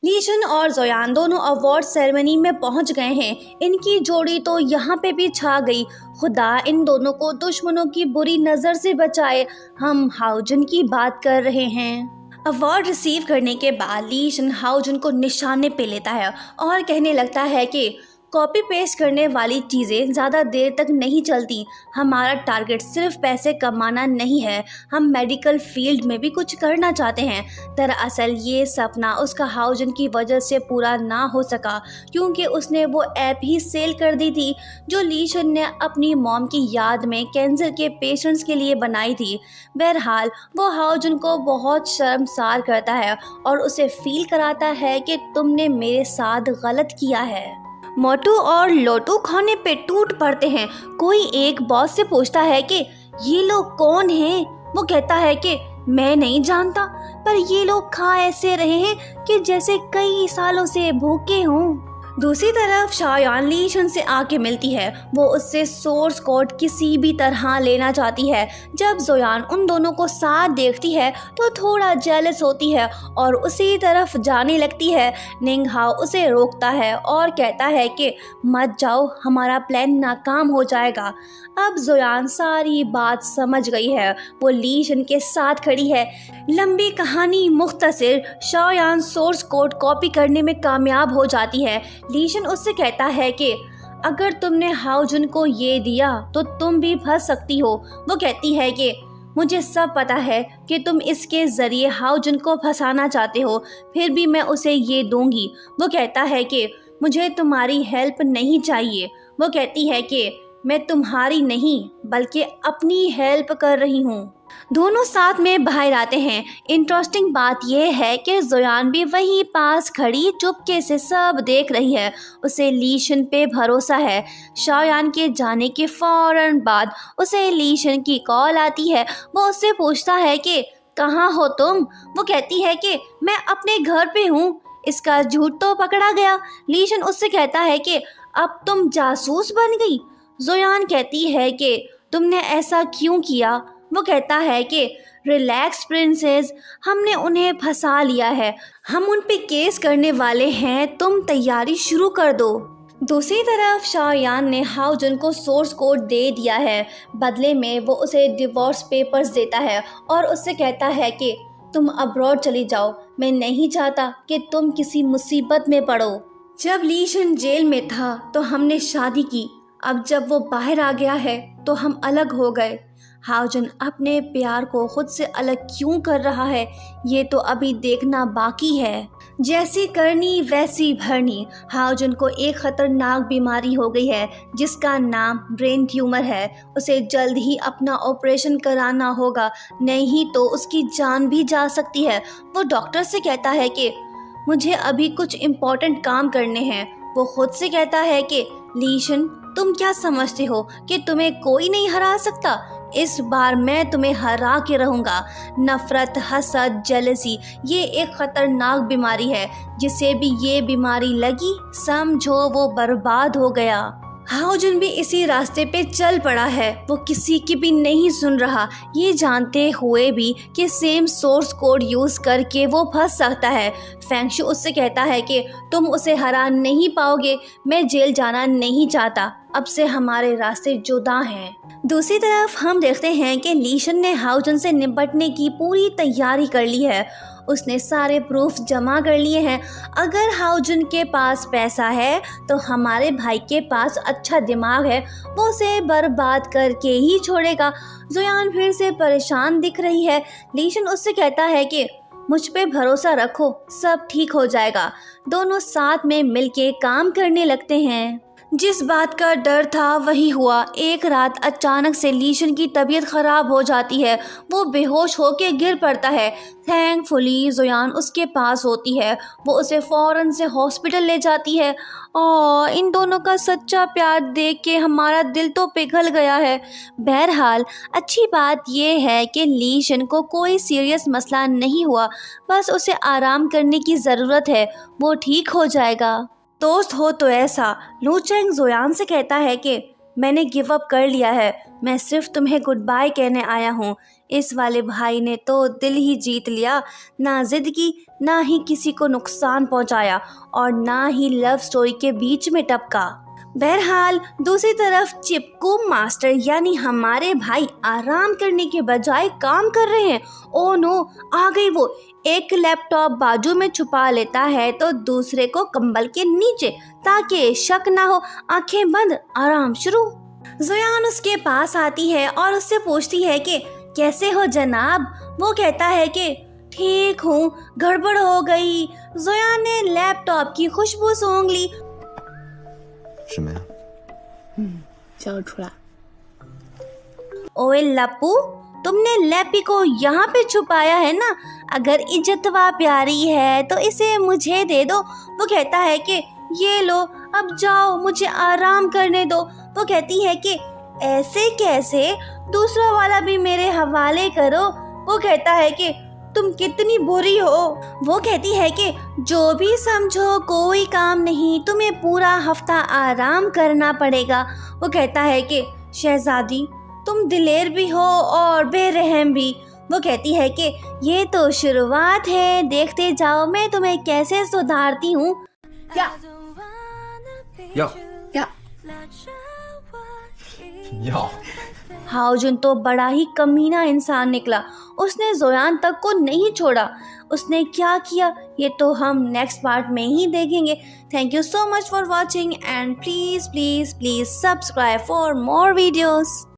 लीशन और जोयान दोनों award ceremony में पहुंच गए हैं। इनकी जोड़ी तो यहाँ पे भी छा गई। खुदा इन दोनों को दुश्मनों की बुरी नज़र से बचाए। हम हाउजन की बात कर रहे हैं। अवार्ड रिसीव करने के बाद लीशन हाउजन को निशाने पे लेता है और कहने लगता है कि कॉपी पेस्ट करने वाली चीज़ें ज़्यादा देर तक नहीं चलती। हमारा टारगेट सिर्फ पैसे कमाना नहीं है, हम मेडिकल फील्ड में भी कुछ करना चाहते हैं। दरअसल ये सपना उसका हाउजन की वजह से पूरा ना हो सका क्योंकि उसने वो ऐप ही सेल कर दी थी जो लीशन ने अपनी मॉम की याद में कैंसर के पेशेंट्स के लिए बनाई थी। बहरहाल वो हाउजन को बहुत शर्मसार करता है और उसे फील कराता है कि तुमने मेरे साथ गलत किया है। मोटू और लोटू खाने पे टूट पड़ते हैं। कोई एक बॉस से पूछता है कि ये लोग कौन हैं? वो कहता है कि मैं नहीं जानता, पर ये लोग खा ऐसे रहे हैं कि जैसे कई सालों से भूखे हों। दूसरी तरफ शायान लीशन से आके मिलती है। वो उससे सोर्स कोड किसी भी तरह लेना चाहती है। जब जोयान उन दोनों को साथ देखती है तो थोड़ा जेलस होती है और उसी तरफ जाने लगती है। निंग हाओ उसे रोकता है और कहता है कि मत जाओ, हमारा प्लान नाकाम हो जाएगा। अब जोयान सारी बात समझ गई है। वो लीशन के साथ खड़ी है। लंबी कहानी मुख्तसर, शायान सोर्स कोड कॉपी करने में कामयाब हो जाती है। लीशन उससे कहता है कि अगर तुमने हाउजन को ये दिया तो तुम भी फंस सकती हो। वो कहती है कि मुझे सब पता है कि तुम इसके ज़रिए हाउजन को फंसाना चाहते हो, फिर भी मैं उसे ये दूंगी। वो कहता है कि मुझे तुम्हारी हेल्प नहीं चाहिए। वो कहती है कि मैं तुम्हारी नहीं बल्कि अपनी हेल्प कर रही हूँ। दोनों साथ में बाहर आते हैं। इंटरेस्टिंग बात यह है कि जोयान भी वहीं पास खड़ी चुपके से सब देख रही है। उसे लीशन पे भरोसा है। शायान के जाने के फौरन बाद उसे लीशन की कॉल आती है। वो उससे पूछता है कि कहाँ हो तुम? वो कहती है कि मैं अपने घर पे हूँ। इसका झूठ तो पकड़ा गया। लीशन उससे कहता है कि अब तुम जासूस बन गई। जोयान कहती है कि तुमने ऐसा क्यों किया? वो कहता है कि रिलैक्स प्रिंसेस, हमने उन्हें फंसा लिया है, हम उन पे केस करने वाले हैं, तुम तैयारी शुरू कर दो। दूसरी तरफ शायान ने हाउजन को सोर्स कोड दे दिया है। बदले में वो उसे डिवोर्स पेपर्स देता है और उससे कहता है कि तुम अब्रॉड चली जाओ, मैं नहीं चाहता कि तुम किसी मुसीबत में पड़ो। जब लीशन जेल में था तो हमने शादी की, अब जब वो बाहर आ गया है तो हम अलग हो गए। हाउजन अपने प्यार को खुद से अलग क्यों कर रहा है ये तो अभी देखना बाकी है। जैसी करनी वैसी भरनी। हाउजन को एक खतरनाक बीमारी हो गई है जिसका नाम ब्रेन ट्यूमर है। उसे जल्द ही अपना ऑपरेशन कराना होगा, नहीं तो उसकी जान भी जा सकती है। वो डॉक्टर से कहता है कि मुझे अभी कुछ इम्पोर्टेंट काम करने हैं। वो खुद से कहता है कि लीशन, तुम क्या समझते हो कि तुम्हें कोई नहीं हरा सकता? इस बार मैं तुम्हें हरा के रहूंगा। नफरत, हसद, जेलसी ये एक खतरनाक बीमारी है। जिसे भी ये बीमारी लगी समझो वो बर्बाद हो गया। हाउजन भी इसी रास्ते पे चल पड़ा है। वो किसी की भी नहीं सुन रहा, ये जानते हुए भी कि सेम सोर्स कोड यूज़ करके वो फंस सकता है। फेंगशु उससे कहता है कि तुम उसे हरा नहीं पाओगे, मैं जेल जाना नहीं चाहता, अब से हमारे रास्ते जुदा हैं। दूसरी तरफ हम देखते हैं कि लीशन ने हाउजन से निपटने की पूरी तैयारी कर ली है। उसने सारे प्रूफ जमा कर लिए हैं। अगर हाउजन के पास पैसा है तो हमारे भाई के पास अच्छा दिमाग है, वो उसे बर्बाद करके ही छोड़ेगा। जोयान फिर से परेशान दिख रही है। लीशन उससे कहता है कि मुझ पे भरोसा रखो, सब ठीक हो जाएगा। दोनों साथ में मिलके काम करने लगते हैं। जिस बात का डर था वही हुआ। एक रात अचानक से लीशन की तबीयत खराब हो जाती है। वो बेहोश होकर गिर पड़ता है। थैंकफुली जोयान उसके पास होती है। वो उसे फौरन से हॉस्पिटल ले जाती है। और इन दोनों का सच्चा प्यार देख के हमारा दिल तो पिघल गया है। बहरहाल अच्छी बात यह है कि लीशन को कोई सीरियस मसला नहीं हुआ, बस उसे आराम करने की ज़रूरत है, वो ठीक हो जाएगा। दोस्त हो तो ऐसा। लू चेंग जोयान से कहता है कि मैंने गिव अप कर लिया है, मैं सिर्फ तुम्हें गुड बाय कहने आया हूँ। इस वाले भाई ने तो दिल ही जीत लिया, ना जिद की, ना ही किसी को नुकसान पहुंचाया और ना ही लव स्टोरी के बीच में टपका। बहरहाल दूसरी तरफ चिपकू मास्टर यानी हमारे भाई आराम करने के बजाय काम कर रहे हैं। ओ नो, आ गई वो। एक लैपटॉप बाजू में छुपा लेता है तो दूसरे को कंबल के नीचे, ताकि शक ना हो। आंखें बंद, आराम शुरू। ज़ोयान उसके पास आती है और उससे पूछती है कि कैसे हो जनाब। वो कहता है कि ठीक हूँ, गड़बड़ हो गई। ज़ोयान ने लैपटॉप की खुशबू सूंघ ली। 什么呀？ 叫我出来。 ओए लप्पू, तुमने लैपी को यहाँ पे छुपाया है ना? अगर इज्जतवा प्यारी है तो इसे मुझे दे दो। वो कहता है कि ये लो, अब जाओ, मुझे आराम करने दो। वो कहती है कि ऐसे कैसे, दूसरा वाला भी मेरे हवाले करो। वो कहता है कि तुम कितनी बुरी हो। वो कहती है कि जो भी समझो कोई काम नहीं, तुम्हें पूरा हफ्ता आराम करना पड़ेगा। वो कहता है कि शहजादी, तुम दिलेर भी हो और बेरहम भी। वो कहती है कि ये तो शुरुआत है, देखते जाओ मैं तुम्हें कैसे सुधारती हूँ। 要要要 要 हाओजुन तो बड़ा ही कमीना इंसान निकला। उसने ज़ोयान तक को नहीं छोड़ा। उसने क्या किया ये तो हम नेक्स्ट पार्ट में ही देखेंगे। Thank you so much for watching and please please please subscribe for more videos.